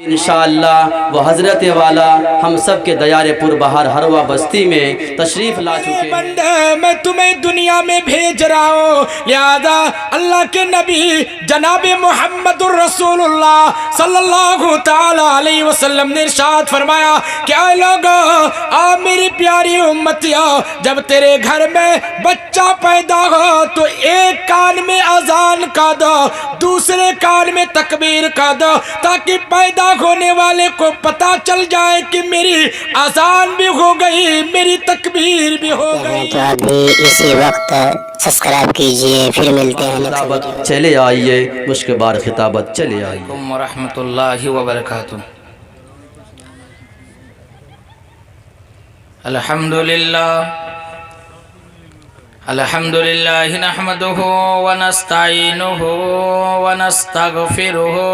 इंशाअल्लाह वो हज़रत वाला हम सब के दयारेपुर बाहर हरवा बस्ती में तशरीफ़ ला चुके हैं। मैं तुम्हें दुनिया में भेज रहा हूँ, लिहाजा अल्लाह के नबी जनाब मुहम्मदुर रसूलुल्लाह सल्लल्लाहु ताला अलैहि वसल्लम ने इरशाद फरमाया, क्या लोगो आ मेरी प्यारी उम्मतियों, जब तेरे घर में बच्चा पैदा हो तो एक कान में अजान का दो, दूसरे कान में तकबीर का दो, ताकि पैदा होने वाले को पता चल जाए कि मेरी अजान भी हो गई, मेरी तकबीर भी हो गई। तो आप भी इसी वक्त सब्सक्राइब कीजिए, फिर मिलते हैं। चले आइए मुश्क बार खिताबत चले आइए। व रहमतुल्लाहि व बरकातुहू। अल्हम्दुलिल्लाह नहमदुहु व नस्तईनुहु व नस्तगफिरुहु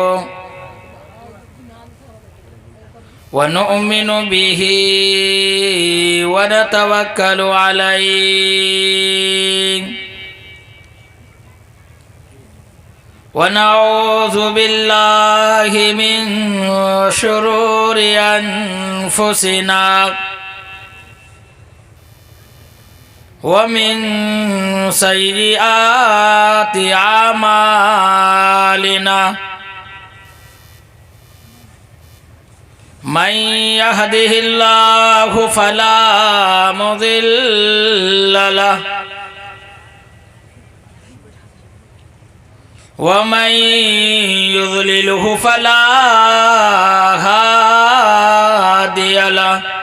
व नु'मिनु बिही व नतवक्कलु अलैहि व नऊज़ु बिल्लाहि मिन शुरूरि अनफुसिना व मिन सय्यिआति आमालिना मन यहदिहिल्लाहु फला मुदिल्ल लहु व मन युद्लिलहु फला हादिय लहु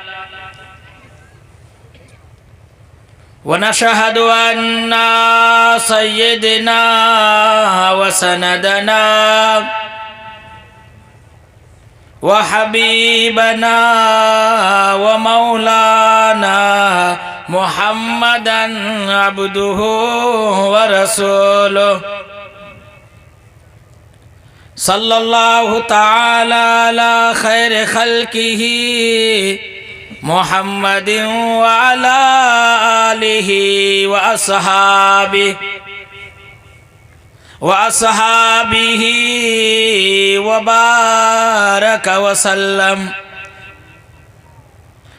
व नशहदु अन्ना सय्यदना व सनदना व हबीबना व मौलाना मुहम्मदन अब्दुहु व रसूलुहु सल्लल्लाहु ताला अला खैर खल्किही मुहम्मदिन व अला आलिही व अस्हाबिही व बारक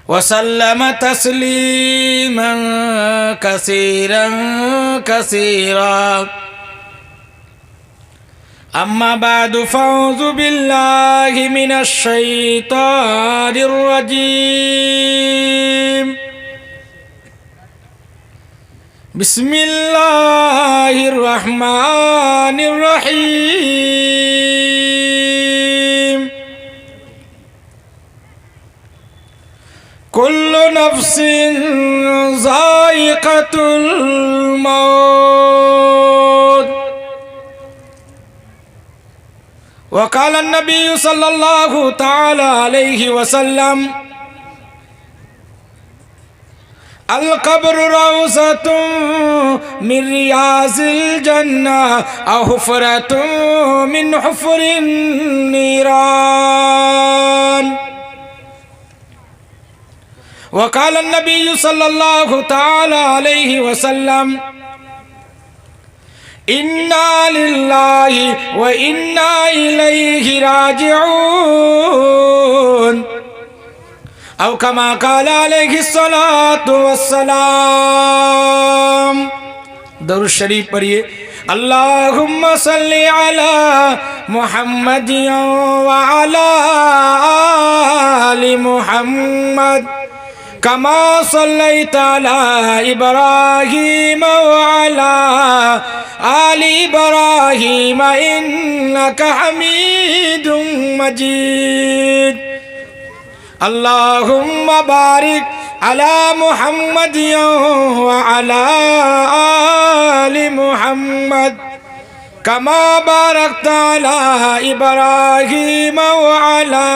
वसल्लम तस्लीमन कसीरन कसीरा। अम्मा बादु फ़अऊज़ु बिल्लाहि मिनश शैतानिर रजीम। बिस्मिल्लाहिर रहमानिर रहीम। कुल्लु नफ्सिन ज़ाइक़तुल मौत। वक़ाल नबी सल्लल्लाहु ताला अलैहि वसल्लम अल क़ब्रु रौज़तुन मिन रियाज़िल जन्नह औ हुफ़रतुन मिन हुफ़रिन नीरान। वक़ाल नबी सल्लल्लाहु ताला अलैहि वसल्लम इन्ना लिल्लाहि व इन्ना इलैहि राजिऊन। औ कमा क़ाला अलैहि सलातु वस्सलाम। दरूद शरीफ पढ़िए। अल्लाहुम्मा सल्लि अला मुहम्मदिन व अला आलि मुहम्मद कमा सल्लैता अला इब्राहीम व अला आलि इब्राहीम इन्नका हमीदुम मजीद। अल्लाहुम्मा बारिक अला मुहम्मदिन व अला आलि मुहम्मद कमा बारकता अला इब्राहीम व अला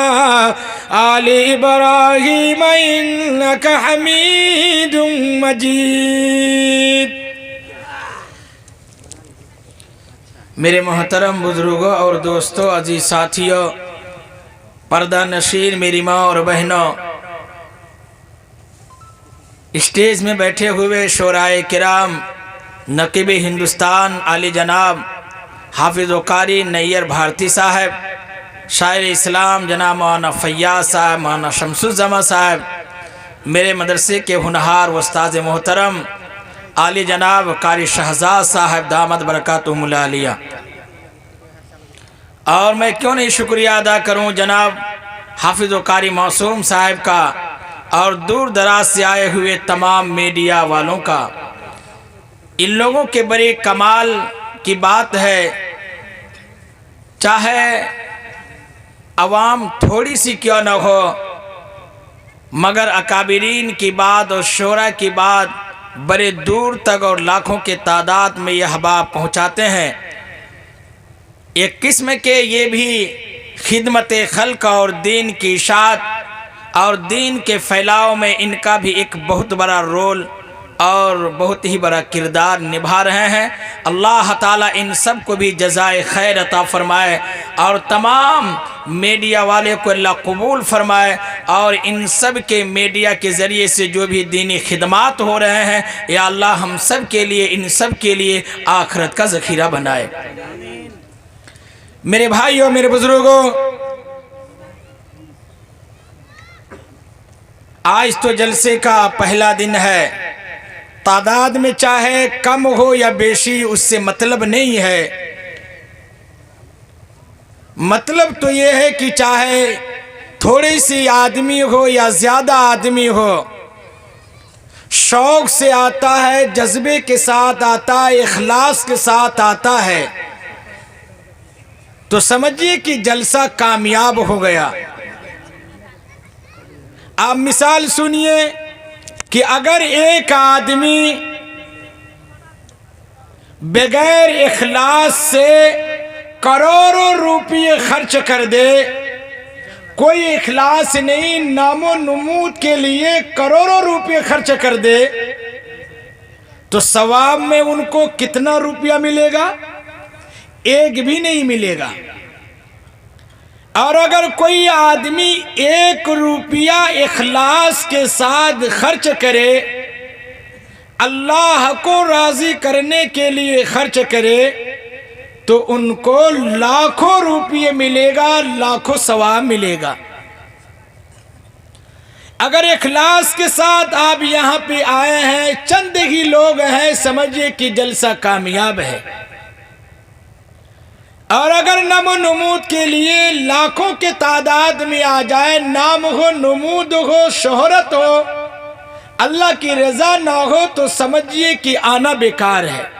आलि इब्राहीम इन्नका हमीदुम मजीद। मेरे मोहतरम बुजुर्गों और दोस्तों, अजीज साथियों, पर्दा नशीन मेरी माँ और बहनों, स्टेज में बैठे हुए शोराए किराम, नकीब हिंदुस्तान आली जनाब हाफिज़ कारी नैयर भारती साहब, शायर इस्लाम जनाब मौलाना फैयाज साहब, मौलाना शमसुज़्ज़मा साहब, मेरे मदरसे के हुनहार उस्ताद मोहतरम आली जनाब कारी शहजाद साहब दामद बरकातुहुमुल आलिया। और मैं क्यों नहीं शुक्रिया अदा करूं जनाब हाफिज़ व कारी मासूम साहब का और दूर दराज से आए हुए तमाम मीडिया वालों का। इन लोगों के बड़े कमाल की बात है, चाहे अवाम थोड़ी सी क्यों न हो, मगर अकाबिरीन की बात और शोरा की बात बड़े दूर तक और लाखों के तादाद में यह अहबाब पहुँचाते हैं। एक किस्म के ये भी खिदमत खल्क और दीन की इशाअत और दीन के फैलाव में इनका भी एक बहुत बड़ा रोल और बहुत ही बड़ा किरदार निभा रहे हैं। अल्लाह ताला इन सब को भी जज़ाए खैर अता फरमाए और तमाम मीडिया वाले को अल्लाह कबूल फरमाए और इन सब के मीडिया के ज़रिए से जो भी दीनी खिदमात हो रहे हैं, या अल्लाह हम सब के लिए, इन सब के लिए आखिरत का ज़ख़ीरा बनाए। मेरे भाइयों, मेरे बुजुर्गों, आज तो जलसे का पहला दिन है। तादाद में चाहे कम हो या बेशी उससे मतलब नहीं है। मतलब तो ये है कि चाहे थोड़ी सी आदमी हो या ज़्यादा आदमी हो, शौक़ से आता है, जज्बे के साथ आता है, इखलास के साथ आता है, तो समझिए कि जलसा कामयाब हो गया। आप मिसाल सुनिए कि अगर एक आदमी बगैर इखलास से करोड़ों रुपये खर्च कर दे, कोई इखलास नहीं, नामो नमूद के लिए करोड़ों रुपये खर्च कर दे, तो सवाब में उनको कितना रुपया मिलेगा? एक भी नहीं मिलेगा। और अगर कोई आदमी 1 रुपया इखलास के साथ खर्च करे, अल्लाह को राज़ी करने के लिए खर्च करे, तो उनको लाखों रुपये मिलेगा, लाखों सवाब मिलेगा। अगर इखलास के साथ आप यहाँ पे आए हैं, चंद ही लोग हैं, समझिए कि जलसा कामयाब है। और अगर नमो नमूद के लिए लाखों के तादाद में आ जाए, नाम हो, नमूद हो, शोहरत हो, अल्लाह की रजा ना हो, तो समझिए कि आना बेकार है।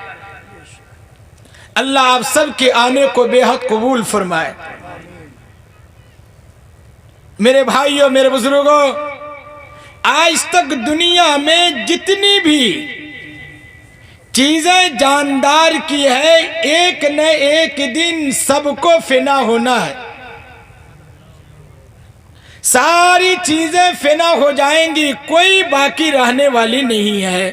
अल्लाह आप सब के आने को बेहद कबूल फरमाए। मेरे भाइयों, मेरे बुजुर्गों, आज तक दुनिया में जितनी भी चीजें जानदार की है, एक न एक दिन सबको फिना होना है। सारी चीजें फिना हो जाएंगी, कोई बाकी रहने वाली नहीं है।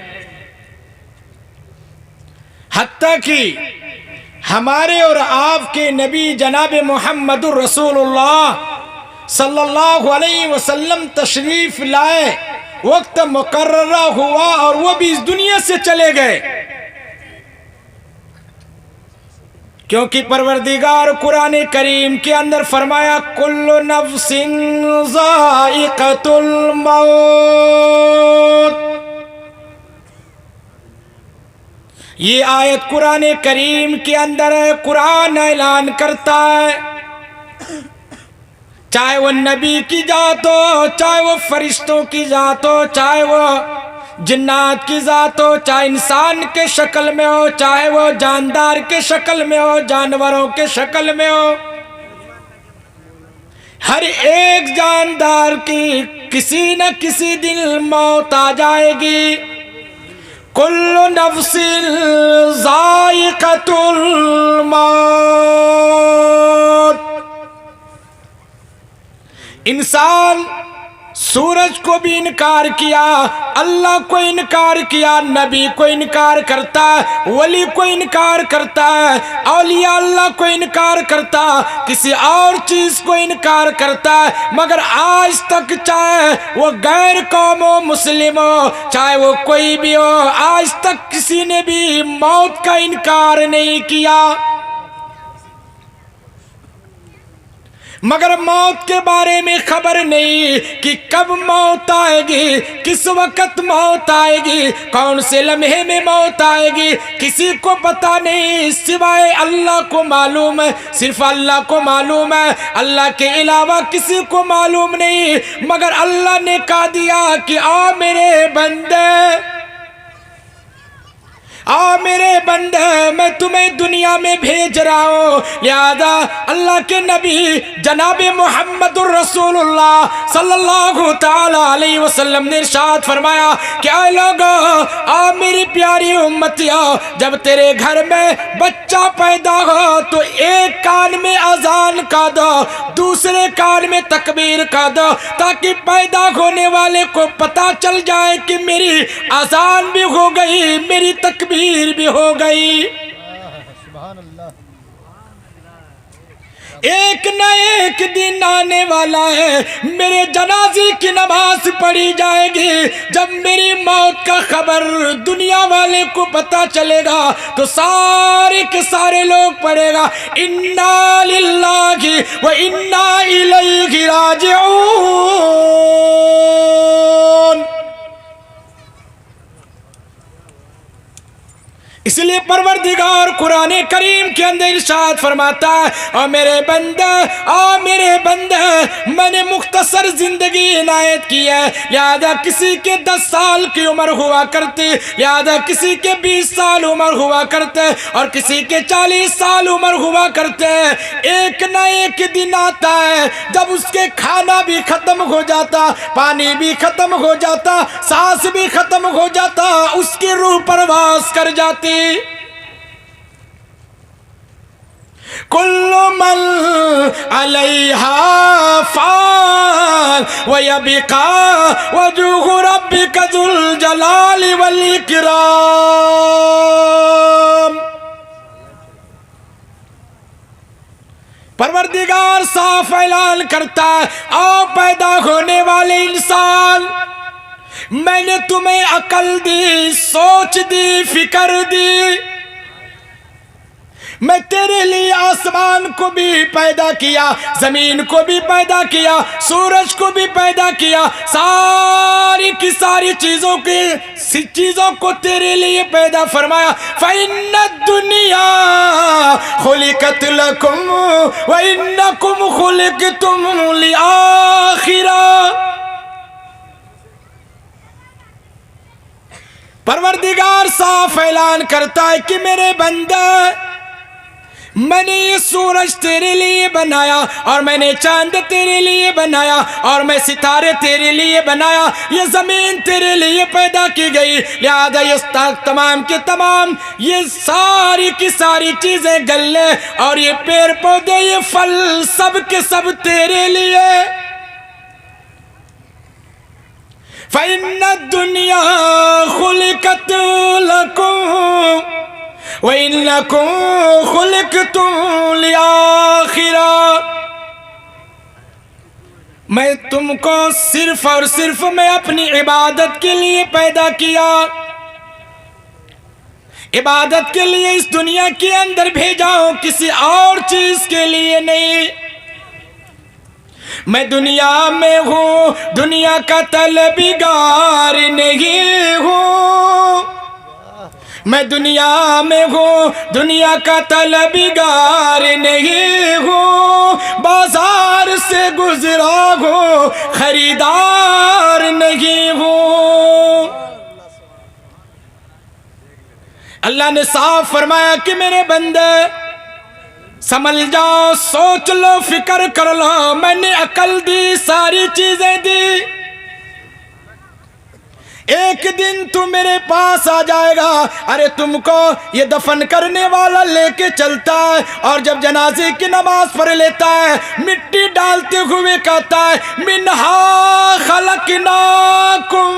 हत्ता कि हमारे और आपके नबी जनाब मुहम्मदुर रसूलुल्लाह सल्लल्लाहु अलैहि वसल्लम तशरीफ लाए, वक्त मुकर्ररा हुआ और वो भी इस दुनिया से चले गए, क्योंकि परवरदिगार कुरान करीम के अंदर फरमाया कुल्लु नफ्सिन ज़ाइक़तुल मौत। ये आयत कुरान करीम के अंदर है। कुरान ऐलान करता है, चाहे वो नबी की जात हो, चाहे वो फरिश्तों की जात हो, चाहे वो जिन्नात की जात हो, चाहे इंसान के शक्ल में हो, चाहे वो जानदार के शक्ल में हो, जानवरों के शक्ल में हो, हर एक जानदार की किसी न किसी दिन मौत आ जाएगी। कुल्लु नफ्सिन ज़ाइक़तुल मौत। इंसान सूरज को भी इनकार किया, अल्लाह को इनकार किया, नबी को इनकार करता है, वली को इनकार करता है, औलिया अल्लाह को इनकार करता, किसी और चीज को इनकार करता है, मगर आज तक चाहे वो गैर कौम हो, मुस्लिम हो, चाहे वो कोई भी हो, आज तक किसी ने भी मौत का इनकार नहीं किया। मगर मौत के बारे में खबर नहीं कि कब मौत आएगी, किस वक्त मौत आएगी, कौन से लम्हे में मौत आएगी, किसी को पता नहीं सिवाय अल्लाह को मालूम है। सिर्फ अल्लाह को मालूम है, अल्लाह के अलावा किसी को मालूम नहीं। मगर अल्लाह ने कहा दिया कि आ मेरे बंदे, आ मेरे बंदे, मैं तुम्हें दुनिया में भेज रहा हूँ। लिहाजा अल्लाह के नबी जनाब मुहम्मदुर रसूलुल्लाह सल्लल्लाहु ताला अलैहि वसल्लम ने इरशाद फरमाया, क्या लोग आ मेरी प्यारी उम्मतिया, जब तेरे घर में बच्चा पैदा हो तो एक कान में अजान का दो, दूसरे कान में तकबीर का दो, ताकि पैदा होने वाले को पता चल जाए कि मेरी अजान भी हो गई, मेरी तकबीर भी हो गई। एक न एक दिन आने वाला है, मेरे जनाजे की नमाज पढ़ी जाएगी। जब मेरी मौत का खबर दुनिया वाले को पता चलेगा तो सारे के सारे लोग पढ़ेगा, इन्ना लिल्लाहि व इन्ना इलैहि राजिऊन। इसलिए परवरदिगार कुरान करीम के अंदर इरशाद फरमाता है, और मेरे बंदे, आ मेरे बंदे, मैंने मुख्तसर जिंदगी इनायत की है। लिहाजा किसी के 10 साल की उम्र हुआ करती, लिहाजा किसी के 20 साल उम्र हुआ करते, और किसी के 40 साल उम्र हुआ करते। एक न एक दिन आता है जब उसके खाना भी खत्म हो जाता, पानी भी खत्म हो जाता, सांस भी खत्म हो जाता, उसकी रूह परवास कर जाती। कुल्लु मन अलैहा फान व यबका वजहु रब्बिका जुल जलाली वल इकराम। परवरदिगार साफ ऐलान करता है, आओ पैदा होने वाले इंसान, मैंने तुम्हें अकल दी, सोच दी, फिक्र दी। मैं तेरे लिए आसमान को भी पैदा किया, जमीन को भी पैदा किया, सूरज को भी पैदा किया, सारी की सारी चीजों को तेरे लिए पैदा फरमाया। फ़इन्ना दुनिया खुलिकत लकुम व इन्नकुम खुलिकतुम लिआखिरा। परवरदिगार साफ ऐलान करता है कि मेरे बंदे, मैंने ये सूरज तेरे लिए बनाया, और मैंने चांद तेरे लिए बनाया, और मैं सितारे तेरे लिए बनाया, ये जमीन तेरे लिए पैदा की गई। लिहाजा ये तमाम के तमाम, ये सारी की सारी चीजें, गल्ले और ये पेड़ पौधे, ये फल, सब के सब तेरे लिए। फ़इन्ना दुनिया खुलिकत लकुम व इन्नकुम खुलिकतुम लिआखिरा। मैं तुमको सिर्फ और सिर्फ मैं अपनी इबादत के लिए पैदा किया, इबादत के लिए इस दुनिया के अंदर भेजा हूं, किसी और चीज के लिए नहीं। मैं दुनिया में हूँ, दुनिया का तलबगार नहीं हूँ। मैं दुनिया में हूँ, दुनिया का तलबगार नहीं हूँ। बाजार से गुजरा हूँ, खरीदार नहीं हूँ। अल्लाह ने साफ फरमाया कि मेरे बंदे समझ जाओ, सोच लो, फिक्र कर लो, मैंने अकल दी, सारी चीजें दी। एक दिन तू मेरे पास आ जाएगा, अरे तुमको ये दफन करने वाला लेके चलता है, और जब जनाजे की नमाज पढ़ लेता है, मिट्टी डालते हुए कहता है, मिन्हा खलकनाकुम।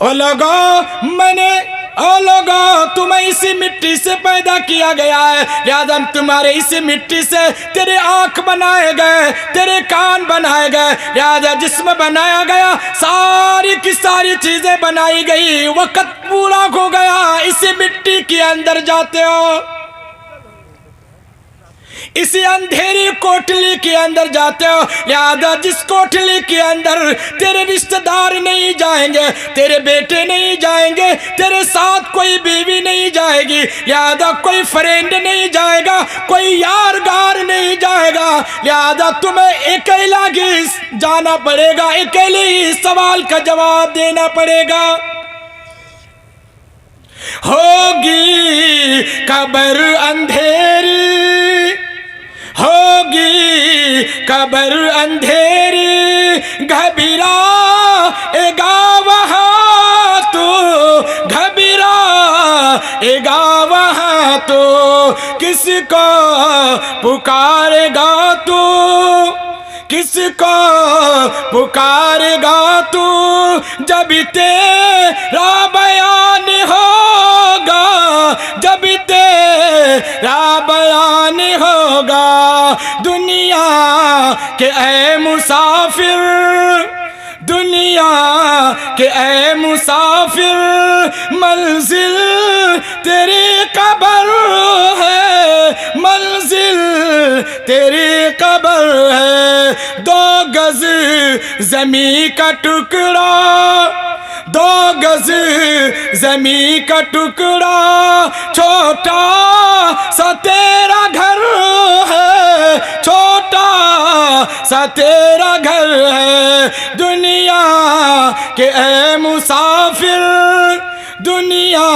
ओ लोगो तुम्हें इसी मिट्टी से पैदा किया गया है, लिहाजा तुम्हारे इसी मिट्टी से तेरे आंख बनाए गए, तेरे कान बनाए गए, लिहाजा जिस्म बनाया गया, सारी की सारी चीजें बनाई गई। वक्त पूरा हो गया, इसी मिट्टी के अंदर जाते हो। इसी अंधेरी कोठली के अंदर जाते हो, लिहाजा जिस कोठली के अंदर तेरे रिश्तेदार नहीं जाएंगे, तेरे बेटे नहीं जाएंगे, तेरे साथ कोई बीवी नहीं जाएगी, लिहाजा कोई फ्रेंड नहीं जाएगा, कोई यारगार नहीं जाएगा, लिहाजा तुम्हें अकेला ही जाना पड़ेगा, अकेले ही सवाल का जवाब देना पड़ेगा। होगी कब्र अंधेरी, होगी कब्र अंधेरी, घबराएगा वहाँ तो, घबराएगा वहाँ तो, किसको पुकारेगा तू, किसको पुकारेगा तू, जब तेरा बयान होगा, जब तेरा बयान होगा। दुनिया के ऐ मुसाफिर, दुनिया के ऐ मुसाफिर, मंजिल तेरी कब्र है, मंजिल तेरी कब्र है। 2 गज ज़मीं का टुकड़ा, 2 गज ज़मीं का टुकड़ा, छोटा सा तेरा घर है, छोटा सा तेरा घर है। दुनिया के ऐ मुसाफिर, दुनिया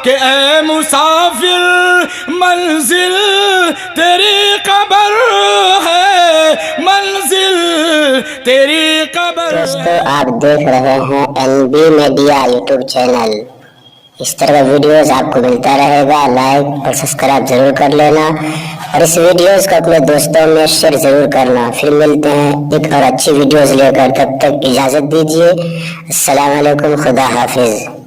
के ऐ मुसाफिर, मंजिल तेरी कब्र है, मंजिल तेरी कब्र। दोस्तों आप देख रहे हैं NB मीडिया यूट्यूब चैनल। इस तरह का वीडियोस आपको मिलता रहेगा, लाइक और सब्सक्राइब जरूर कर लेना और इस वीडियोस को अपने दोस्तों में शेयर जरूर करना। फिर मिलते हैं एक और अच्छी वीडियोस लेकर, तब तक इजाजत दीजिए। अस्सलाम वालेकुम, खुदा हाफिज।